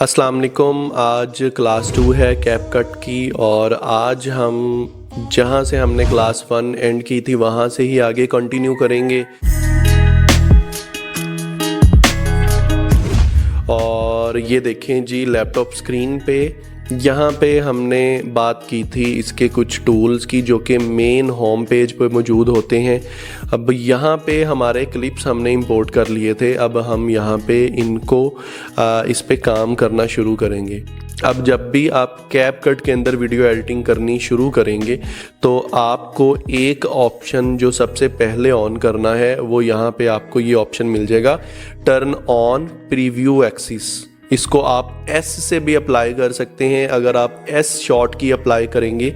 अस्सलाम वालेकुम। आज क्लास 2 है कैपकट की और आज हम जहाँ से हमने क्लास 1 एंड की थी वहाँ से ही आगे कंटिन्यू करेंगे। और ये देखें जी लैपटॉप स्क्रीन पे, यहाँ पे हमने बात की थी इसके कुछ टूल्स की जो कि मेन होम पेज पे मौजूद होते हैं। अब यहाँ पे हमारे क्लिप्स हमने इंपोर्ट कर लिए थे, अब हम यहाँ पे इनको इस पे काम करना शुरू करेंगे। अब जब भी आप कैपकट के अंदर वीडियो एडिटिंग करनी शुरू करेंगे तो आपको एक ऑप्शन जो सबसे पहले ऑन करना है वो यहाँ पे आपको ये ऑप्शन मिल जाएगा, टर्न ऑन प्रीव्यू एक्सिस। इसको आप एस से भी अप्लाई कर सकते हैं। अगर आप एस शॉर्ट की अप्लाई करेंगे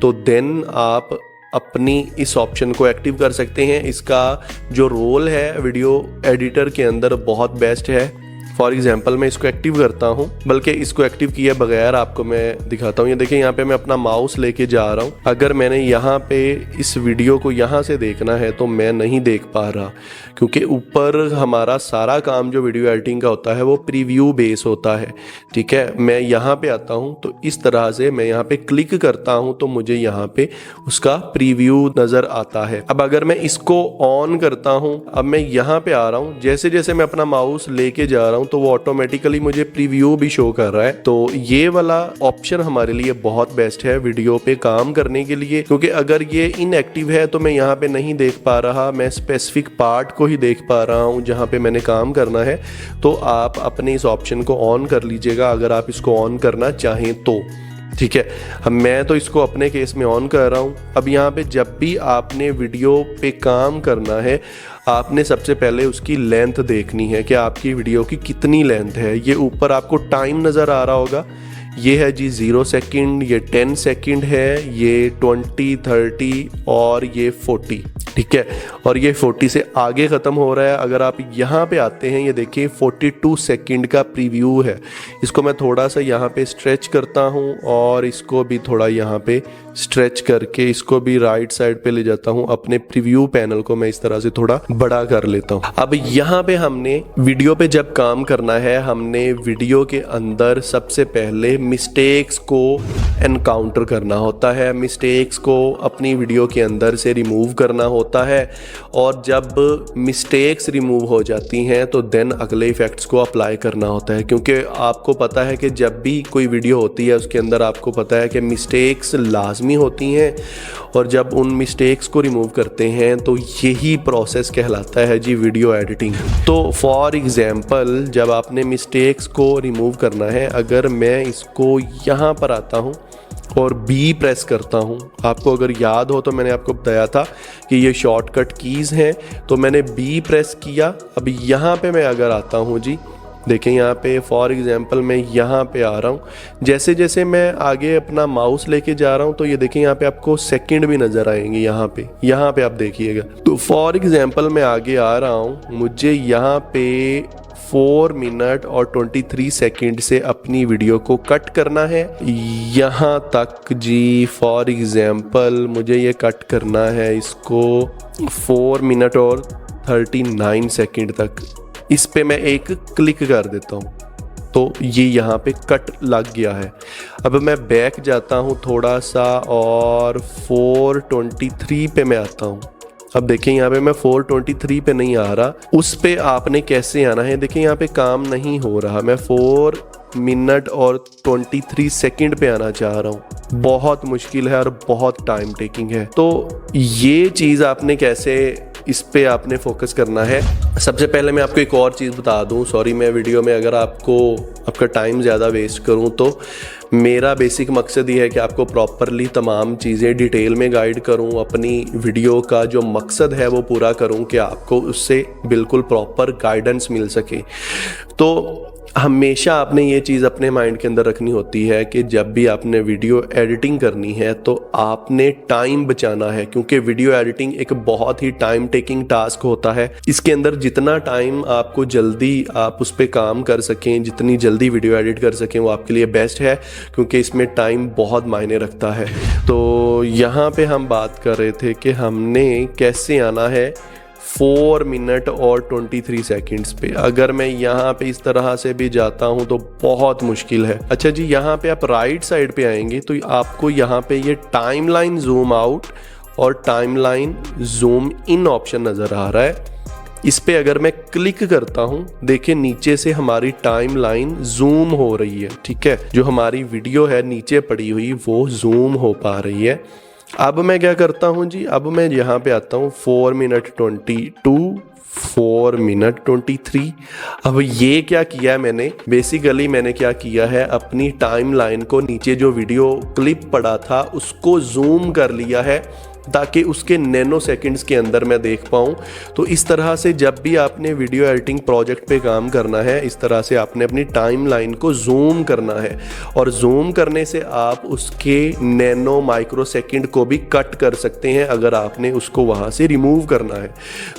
तो देन आप अपनी इस ऑप्शन को एक्टिव कर सकते हैं। इसका जो रोल है वीडियो एडिटर के अंदर बहुत बेस्ट है। फॉर एग्जांपल मैं इसको एक्टिव करता हूं, बल्कि इसको एक्टिव किए बगैर आपको मैं दिखाता हूं। ये देखिए यहाँ पे मैं अपना माउस लेके जा रहा हूं। अगर मैंने यहाँ पे इस वीडियो को यहाँ से देखना है तो मैं नहीं देख पा रहा, क्योंकि ऊपर हमारा सारा काम जो वीडियो एडिटिंग का होता है वो प्रीव्यू बेस होता है। ठीक है, मैं यहाँ पे आता हूँ तो इस तरह से मैं यहाँ पे क्लिक करता हूँ तो मुझे यहाँ पे उसका प्रीव्यू नज़र आता है। अब अगर मैं इसको ऑन करता हूँ, अब मैं यहाँ पे आ रहा हूँ, जैसे जैसे मैं अपना माउस लेके जा रहा हूँ तो वो ऑटोमेटिकली मुझे प्रीव्यू भी शो कर रहा है। तो ये वाला ऑप्शन हमारे लिए बहुत बेस्ट है वीडियो पे काम करने के लिए, क्योंकि अगर ये इनएक्टिव है तो मैं यहाँ पे नहीं देख पा रहा, मैं स्पेसिफिक पार्ट को ही देख पा रहा हूँ जहाँ पे मैंने काम करना है। तो आप अपने इस ऑप्शन को ऑन कर लीजिएगा अगर आप इसको ऑन करना चाहें तो। ठीक है, अब मैं तो इसको अपने केस में ऑन कर रहा हूँ। अब यहाँ पे जब भी आपने वीडियो पे काम करना है आपने सबसे पहले उसकी लेंथ देखनी है कि आपकी वीडियो की कितनी लेंथ है। ये ऊपर आपको टाइम नज़र आ रहा होगा, ये है जी 0 सेकंड, ये 10 सेकंड है, ये 20, 30 और ये 40। ठीक है, और ये 40 से आगे ख़त्म हो रहा है। अगर आप यहाँ पे आते हैं, ये देखिए 42 सेकंड का प्रीव्यू है। इसको मैं थोड़ा सा यहाँ पे स्ट्रेच करता हूँ और इसको भी थोड़ा यहाँ पे स्ट्रेच करके इसको भी राइट साइड पे ले जाता हूँ। अपने प्रीव्यू पैनल को मैं इस तरह से थोड़ा बड़ा कर लेता हूँ। अब यहाँ पे हमने वीडियो पे जब काम करना है, हमने वीडियो के अंदर सबसे पहले मिस्टेक्स को एनकाउंटर करना होता है, मिस्टेक्स को अपनी वीडियो के अंदर से रिमूव करना होता है। और जब मिस्टेक्स रिमूव हो जाती हैं तो देन अगले इफेक्ट्स को अप्लाई करना होता है, क्योंकि आपको पता है कि जब भी कोई वीडियो होती है उसके अंदर आपको पता है कि मिस्टेक्स लाजमी होती हैं, और जब उन मिस्टेक्स को रिमूव करते हैं तो यही प्रोसेस कहलाता है जी वीडियो एडिटिंग। तो फॉर एग्जांपल जब आपने मिस्टेक्स को रिमूव करना है, अगर मैं इसको यहाँ पर आता हूँ और बी प्रेस करता हूँ, आपको अगर याद हो तो मैंने आपको बताया था कि ये शॉर्टकट कीज़ हैं, तो मैंने बी प्रेस किया। अब यहाँ पे मैं अगर आता हूँ जी, देखें यहाँ पे फॉर एग्जांपल मैं यहाँ पे आ रहा हूँ, जैसे जैसे मैं आगे अपना माउस लेके जा रहा हूँ तो ये देखें यहाँ पे आपको सेकंड भी नज़र आएंगे। यहाँ पे आप देखिएगा। तो फॉर एग्जांपल मैं आगे आ रहा हूँ, मुझे यहाँ पे 4 मिनट और 23 सेकंड से अपनी वीडियो को कट करना है यहाँ तक जी। फॉर एग्जांपल मुझे ये कट करना है इसको 4 मिनट और 39 सेकंड तक। इस पे मैं एक क्लिक कर देता हूँ तो ये यहाँ पे कट लग गया है। अब मैं बैक जाता हूँ थोड़ा सा और 423 पे मैं आता हूँ। अब देखें यहाँ पे मैं 423 पे नहीं आ रहा, उस पे आपने कैसे आना है। देखिए यहाँ पे काम नहीं हो रहा, मैं 4 मिनट और 23 सेकंड पे आना चाह रहा हूँ। बहुत मुश्किल है और बहुत टाइम टेकिंग है। तो ये चीज़ आपने कैसे, इस पे आपने फोकस करना है। सबसे पहले मैं आपको एक और चीज़ बता दूं, सॉरी मैं वीडियो में अगर आपका टाइम ज़्यादा वेस्ट करूं, तो मेरा बेसिक मकसद ये है कि आपको प्रॉपरली तमाम चीज़ें डिटेल में गाइड करूं, अपनी वीडियो का जो मकसद है वो पूरा करूं कि आपको उससे बिल्कुल प्रॉपर गाइडेंस मिल सके। तो हमेशा आपने ये चीज़ अपने माइंड के अंदर रखनी होती है कि जब भी आपने वीडियो एडिटिंग करनी है तो आपने टाइम बचाना है, क्योंकि वीडियो एडिटिंग एक बहुत ही टाइम टेकिंग टास्क होता है। इसके अंदर जितना टाइम आपको जल्दी आप उस पर काम कर सकें, जितनी जल्दी वीडियो एडिट कर सकें वो आपके लिए बेस्ट है, क्योंकि इसमें टाइम बहुत मायने रखता है। तो यहाँ पे हम बात कर रहे थे कि हमने कैसे आना है 4 मिनट और 23 सेकंड्स पे। अगर मैं यहाँ पे इस तरह से भी जाता हूँ तो बहुत मुश्किल है। अच्छा जी, यहाँ पे आप राइट साइड पे आएंगे तो आपको यहाँ पे ये टाइमलाइन जूम आउट और टाइमलाइन जूम इन ऑप्शन नज़र आ रहा है। इस पे अगर मैं क्लिक करता हूँ, देखिए नीचे से हमारी टाइमलाइन जूम हो रही है। ठीक है, जो हमारी वीडियो है नीचे पड़ी हुई वो जूम हो पा रही है। अब मैं क्या करता हूँ जी, अब मैं यहाँ पे आता हूँ 4 मिनट 22, 4 मिनट 23। अब ये क्या किया मैंने, बेसिकली मैंने क्या किया है, अपनी टाइमलाइन को नीचे जो वीडियो क्लिप पड़ा था उसको जूम कर लिया है ताकि उसके नैनो सेकंड्स के अंदर मैं देख पाऊँ। तो इस तरह से जब भी आपने वीडियो एडिटिंग प्रोजेक्ट पे काम करना है, इस तरह से आपने अपनी टाइमलाइन को जूम करना है और जूम करने से आप उसके नैनो माइक्रो सेकंड को भी कट कर सकते हैं अगर आपने उसको वहाँ से रिमूव करना है।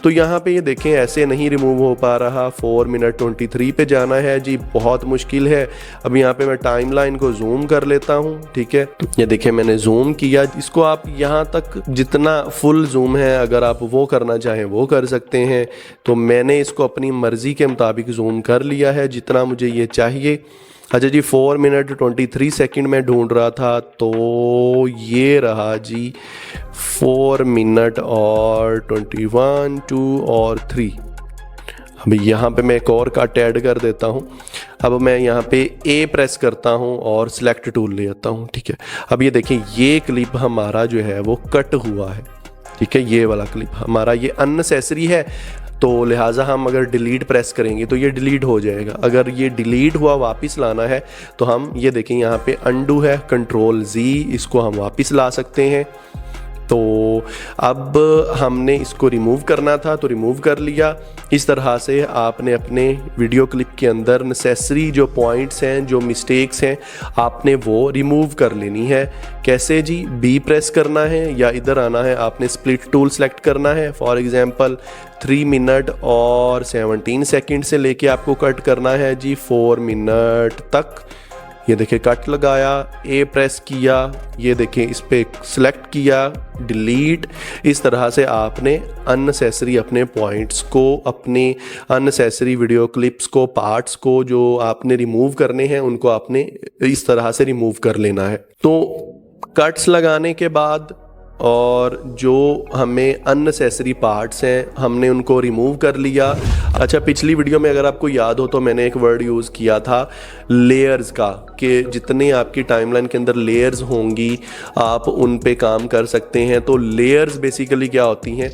तो यहाँ पे ये देखें ऐसे नहीं रिमूव हो पा रहा। 4 मिनट 23 पे जाना है जी, बहुत मुश्किल है। अब यहाँ पे मैं टाइमलाइन को जूम कर लेता हूँ। ठीक है, ये देखें मैंने जूम किया। इसको आप यहाँ तक जितना फुल जूम है अगर आप वो करना चाहें वो कर सकते हैं। तो मैंने इसको अपनी मर्ज़ी के मुताबिक जूम कर लिया है जितना मुझे ये चाहिए। अच्छा जी, 4 मिनट 23 सेकंड में ढूंढ रहा था तो ये रहा जी 4 मिनट और 21, 2 और 3। अब यहाँ पे मैं एक और कट ऐड कर देता हूँ। अब मैं यहाँ पे ए प्रेस करता हूँ और सिलेक्ट टूल ले आता हूँ। ठीक है, अब ये देखें ये क्लिप हमारा जो है वो कट हुआ है। ठीक है, ये वाला क्लिप हमारा ये अननेसेसरी है, तो लिहाजा हम अगर डिलीट प्रेस करेंगे तो ये डिलीट हो जाएगा। अगर ये डिलीट हुआ वापस लाना है तो हम ये देखें यहाँ पे अंडू है, कंट्रोल जी, इसको हम वापस ला सकते हैं। तो अब हमने इसको रिमूव करना था तो रिमूव कर लिया। इस तरह से आपने अपने वीडियो क्लिप के अंदर नेसेसरी जो पॉइंट्स हैं, जो मिस्टेक्स हैं, आपने वो रिमूव कर लेनी है। कैसे जी, बी प्रेस करना है या इधर आना है, आपने स्प्लिट टूल सेलेक्ट करना है। फॉर एग्जांपल 3 मिनट और 17 सेकंड से लेके आपको कट करना है जी 4 मिनट तक। ये देखिए कट लगाया, ए प्रेस किया, ये देखिए इस पे सिलेक्ट किया, डिलीट। इस तरह से आपने अननेसेसरी अपने पॉइंट्स को, अपने अननेसेसरी वीडियो क्लिप्स को, पार्ट्स को जो आपने रिमूव करने हैं उनको आपने इस तरह से रिमूव कर लेना है। तो कट्स लगाने के बाद और जो हमें अननेसेसरी पार्ट्स हैं हमने उनको रिमूव कर लिया। अच्छा, पिछली वीडियो में अगर आपको याद हो तो मैंने एक वर्ड यूज़ किया था लेयर्स का, कि जितने आपकी टाइमलाइन के अंदर लेयर्स होंगी आप उन पे काम कर सकते हैं। तो लेयर्स बेसिकली क्या होती हैं,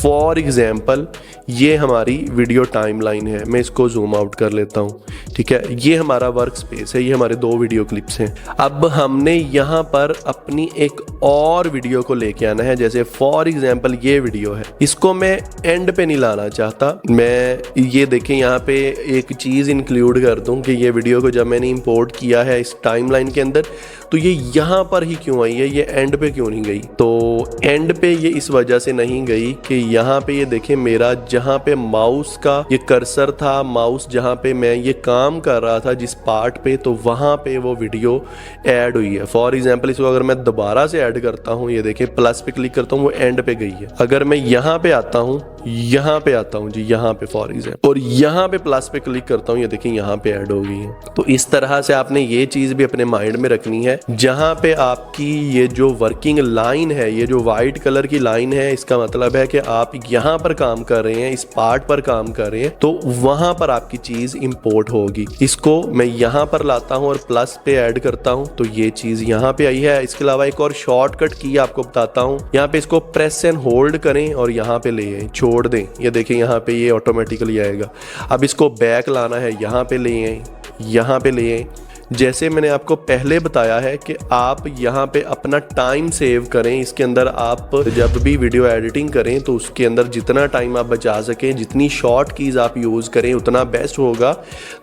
फॉर एग्जाम्पल ये हमारी वीडियो टाइमलाइन है, मैं इसको जूम आउट कर लेता हूँ। ठीक है, ये हमारा वर्क स्पेस है, ये हमारे 2 वीडियो क्लिप्स हैं। अब हमने यहाँ पर अपनी एक और वीडियो को लेके आना है। जैसे फॉर एग्जाम्पल ये वीडियो है, इसको मैं एंड पे नहीं लाना चाहता। मैं ये देखें यहाँ पे एक चीज़ इंक्लूड कर दूँ कि ये वीडियो को जब मैंने इंपोर्ट किया है इस टाइमलाइन के अंदर तो ये यहाँ पर ही क्यों आई है, ये एंड पे क्यों नहीं गई। तो एंड पे ये इस वजह से नहीं गई कि यहाँ पे ये देखें मेरा जहाँ पे माउस का ये कर्सर था, माउस जहाँ पे मैं ये काम कर रहा था जिस पार्ट पे, तो वहाँ पे वो वीडियो ऐड हुई है। फॉर एग्जाम्पल इसको अगर मैं दोबारा से ऐड करता हूँ, ये देखें प्लस पे क्लिक करता हूँ, वो एंड पे गई है। अगर मैं यहाँ पे आता हूँ, यहाँ पे आता हूँ जी, यहाँ पे फॉर एग्जाम्पल, और यहाँ पे प्लस पे क्लिक करता हूँ, ये देखें यहाँ पे ऐड हो गई है। तो इस तरह से आपने ये चीज़ भी अपने माइंड में रखनी है। जहाँ पे आपकी ये जो वर्किंग लाइन है, ये जो वाइट कलर की लाइन है, इसका मतलब है कि आप यहाँ पर काम कर रहे हैं, इस पार्ट पर काम कर रहे हैं, तो वहाँ पर आपकी चीज़ इंपोर्ट होगी। इसको मैं यहाँ पर लाता हूँ और प्लस पे ऐड करता हूँ तो ये चीज़ यहाँ पे आई है। इसके अलावा एक और शॉर्टकट की आपको बताता हूँ, यहाँ पे इसको प्रेस एंड होल्ड करें और यहाँ पे ले आए, छोड़ दें, ये देखें यहाँ पे ये ऑटोमेटिकली आएगा। अब इसको बैक लाना है, यहाँ पे ले आए, यहाँ पे ले आए। जैसे मैंने आपको पहले बताया है कि आप यहाँ पे अपना टाइम सेव करें। इसके अंदर आप जब भी वीडियो एडिटिंग करें तो उसके अंदर जितना टाइम आप बचा सकें, जितनी शॉर्ट कीज़ आप यूज़ करें उतना बेस्ट होगा।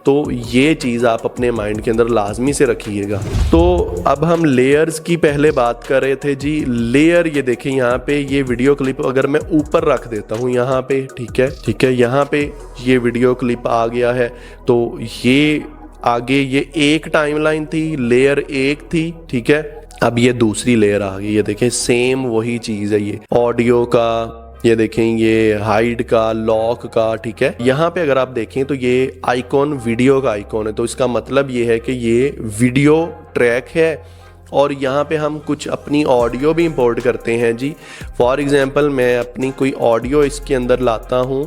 तो ये चीज़ आप अपने माइंड के अंदर लाजमी से रखिएगा। तो अब हम लेयर्स की पहले बात कर रहे थे जी। लेयर ये देखें यहाँ पे ये वीडियो क्लिप अगर मैं ऊपर रख देता हूँ यहाँ पे, ठीक है, यहाँ पे ये वीडियो क्लिप आ गया है। तो ये आगे ये एक टाइमलाइन थी, लेयर एक थी, ठीक है। अब ये दूसरी लेयर आ गई, ये देखें सेम वही चीज़ है। ये ऑडियो का ये देखें, ये हाइड का, लॉक का, ठीक है। यहाँ पे अगर आप देखें तो ये आइकॉन वीडियो का आइकॉन है, तो इसका मतलब ये है कि ये वीडियो ट्रैक है। और यहाँ पे हम कुछ अपनी ऑडियो भी इंपोर्ट करते हैं जी। फॉर एग्जांपल मैं अपनी कोई ऑडियो इसके अंदर लाता हूँ।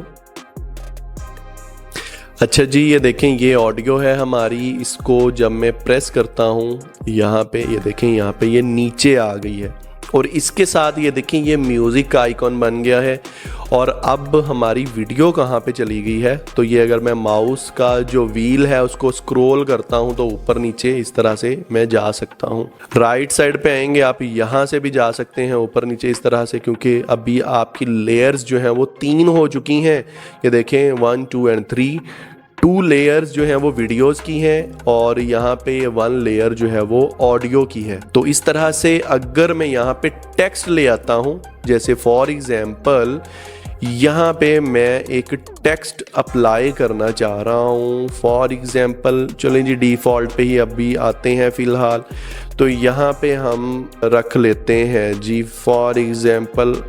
अच्छा जी, ये देखें, ये ऑडियो है हमारी। इसको जब मैं प्रेस करता हूँ यहाँ पे, ये देखें यहाँ पे ये नीचे आ गई है और इसके साथ ये देखें ये म्यूज़िक का आइकॉन बन गया है। और अब हमारी वीडियो कहाँ पे चली गई है, तो ये अगर मैं माउस का जो व्हील है उसको स्क्रॉल करता हूँ तो ऊपर नीचे इस तरह से मैं जा सकता हूँ। राइट साइड पे आएंगे, आप यहाँ से भी जा सकते हैं ऊपर नीचे इस तरह से, क्योंकि अभी आपकी लेयर्स जो हैं वो 3 हो चुकी हैं। ये देखें 1, 2 एंड 3, 2 लेयर्स जो हैं वो वीडियोस की हैं और यहाँ पे 1 लेयर जो है वो ऑडियो की है। तो इस तरह से अगर मैं यहाँ पे टेक्स्ट ले आता हूँ, जैसे फॉर एग्जांपल यहाँ पे मैं एक टेक्स्ट अप्लाई करना चाह रहा हूँ। फॉर एग्जांपल चलें जी, डिफ़ॉल्ट पे ही अभी आते हैं फ़िलहाल। तो यहाँ पे हम रख लेते हैं जी फॉर एग्जांपल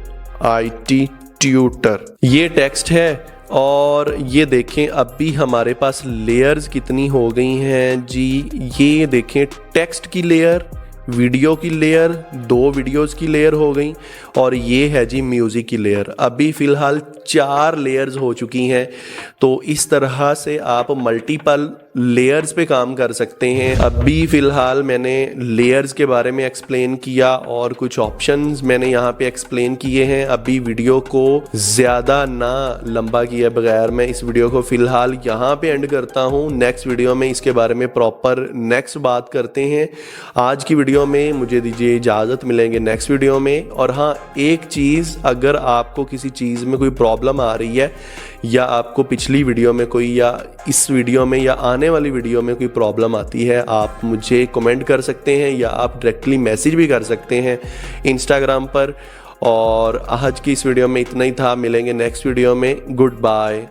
IT ट्यूटर, ये टेक्स्ट है। और ये देखें अभी हमारे पास लेयर्स कितनी हो गई हैं जी। ये देखें, टेक्स्ट की लेयर, वीडियो की लेयर, 2 वीडियोस की लेयर हो गई और ये है जी म्यूज़िक की लेयर। अभी फ़िलहाल 4 लेयर्स हो चुकी हैं। तो इस तरह से आप मल्टीपल लेयर्स पे काम कर सकते हैं। अभी फ़िलहाल मैंने लेयर्स के बारे में एक्सप्लेन किया और कुछ ऑप्शंस मैंने यहाँ पे एक्सप्लेन किए हैं। अभी वीडियो को ज़्यादा ना लंबा किए बगैर मैं इस वीडियो को फ़िलहाल यहाँ पे एंड करता हूँ। नेक्स्ट वीडियो में इसके बारे में प्रॉपर नेक्स्ट बात करते हैं। आज की वीडियो में मुझे दीजिए इजाज़त, मिलेंगे नेक्स्ट वीडियो में। और हाँ, एक चीज़, अगर आपको किसी चीज़ में कोई प्रॉब्लम आ रही है या आपको पिछली वीडियो में कोई या इस वीडियो में या आने वाली वीडियो में कोई प्रॉब्लम आती है, आप मुझे कमेंट कर सकते हैं या आप डायरेक्टली मैसेज भी कर सकते हैं इंस्टाग्राम पर। और आज की इस वीडियो में इतना ही था, मिलेंगे नेक्स्ट वीडियो में। Good bye.